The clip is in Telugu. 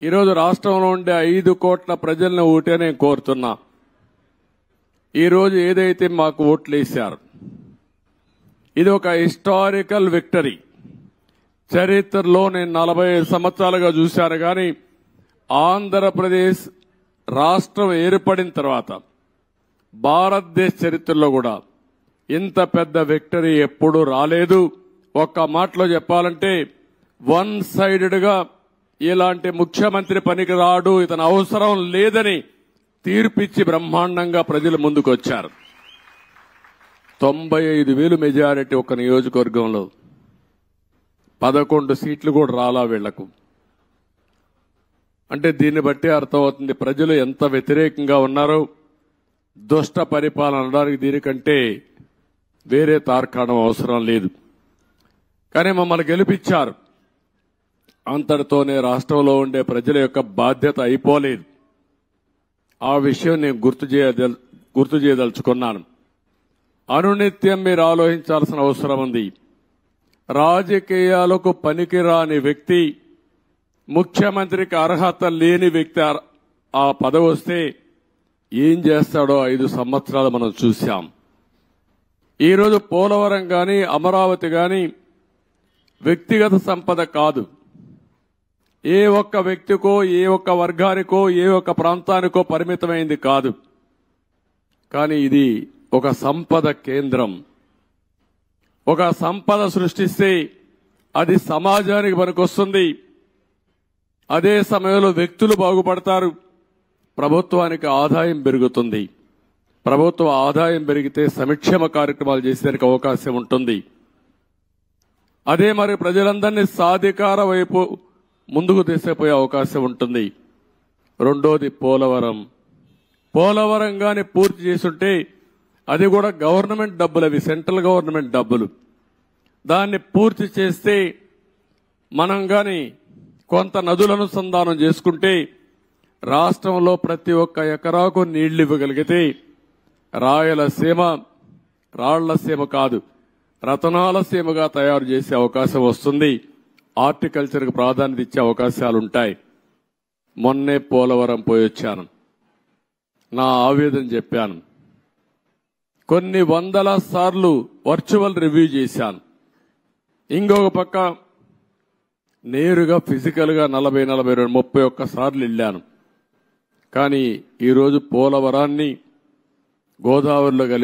ఈరోజు రాష్ట్రంలో ఉండే 5 కోట్ల ప్రజలను ఓటే నేను కోరుతున్నా. ఈరోజు ఏదైతే మాకు ఓట్లు వేశారు ఇది ఒక హిస్టారికల్ విక్టరీ. చరిత్రలో నేను 45 సంవత్సరాలుగా చూశాను కానీ ఆంధ్రప్రదేశ్ రాష్ట్రం ఏర్పడిన తర్వాత భారతదేశ చరిత్రలో కూడా ఇంత పెద్ద విక్టరీ ఎప్పుడూ రాలేదు. ఒక్క మాటలో చెప్పాలంటే వన్ సైడెడ్ గా ఇలాంటి ముఖ్యమంత్రి పనికి రాడు, ఇతను అవసరం లేదని తీర్పిచ్చి బ్రహ్మాండంగా ప్రజలు ముందుకు వచ్చారు. 95,000 మెజారిటీ ఒక నియోజకవర్గంలో 11 సీట్లు కూడా రాలా వీళ్లకు. అంటే దీన్ని బట్టి అర్థమవుతుంది ప్రజలు ఎంత వ్యతిరేకంగా ఉన్నారో. దుష్ట పరిపాలన అనడానికి దీనికంటే వేరే తార్కాణం అవసరం లేదు. కానీ మమ్మల్ని గెలిపించారు. అంతటితోనే రాష్ట్రంలో ఉండే ప్రజల యొక్క బాధ్యత అయిపోలేదు. ఆ విషయం నేను గుర్తు చేయదలుచుకున్నాను. అనునిత్యం మీరు ఆలోచించాల్సిన అవసరం ఉంది. రాజకీయాలకు పనికిరాని వ్యక్తి, ముఖ్యమంత్రికి అర్హత లేని వ్యక్తి ఆ పదవి వస్తే ఏం చేస్తాడో 5 సంవత్సరాలు మనం చూశాం. ఈరోజు పోలవరం గాని అమరావతి గాని వ్యక్తిగత సంపద కాదు. ఏ ఒక్క వ్యక్తికో, ఏ ఒక్క వర్గానికో, ఏ ఒక్క ప్రాంతానికో పరిమితమైంది కాదు. కానీ ఇది ఒక సంపద కేంద్రం. ఒక సంపద సృష్టిస్తే అది సమాజానికి పనికొస్తుంది. అదే సమయంలో వ్యక్తులు బాగుపడతారు. ప్రభుత్వానికి ఆదాయం పెరుగుతుంది. ప్రభుత్వ ఆదాయం పెరిగితే సంక్షేమ కార్యక్రమాలు చేసేందుకు అవకాశం ఉంటుంది. అదే మరి ప్రజలందరినీ సాధికార వైపు ముందుకు తీసుకుపోయే అవకాశం ఉంటుంది. రెండోది పోలవరం గాని పూర్తి చేసుంటే అది కూడా గవర్నమెంట్ డబ్బులు, అవి సెంట్రల్ గవర్నమెంట్ డబ్బులు. దాన్ని పూర్తి చేస్తే మనం గాని కొంత నదుల అనుసంధానం చేసుకుంటే రాష్ట్రంలో ప్రతి ఒక్క ఎకరాకు నీళ్లు ఇవ్వగలిగితే రాయలసీమ రాళ్లసీమ కాదు రతనాల సీమగా తయారు చేసే అవకాశం వస్తుంది. హార్టికల్చర్కు ప్రాధాన్యత ఇచ్చే అవకాశాలుంటాయి. మొన్నే పోలవరం పోయొచ్చాను. నా ఆవేదన చెప్పాను. కొన్ని వందల సార్లు వర్చువల్ రివ్యూ చేశాను. ఇంకొక పక్క నేరుగా ఫిజికల్ గా 40-41 సార్లు వెళ్ళాను. కానీ ఈరోజు పోలవరాన్ని గోదావరిలో కలిపి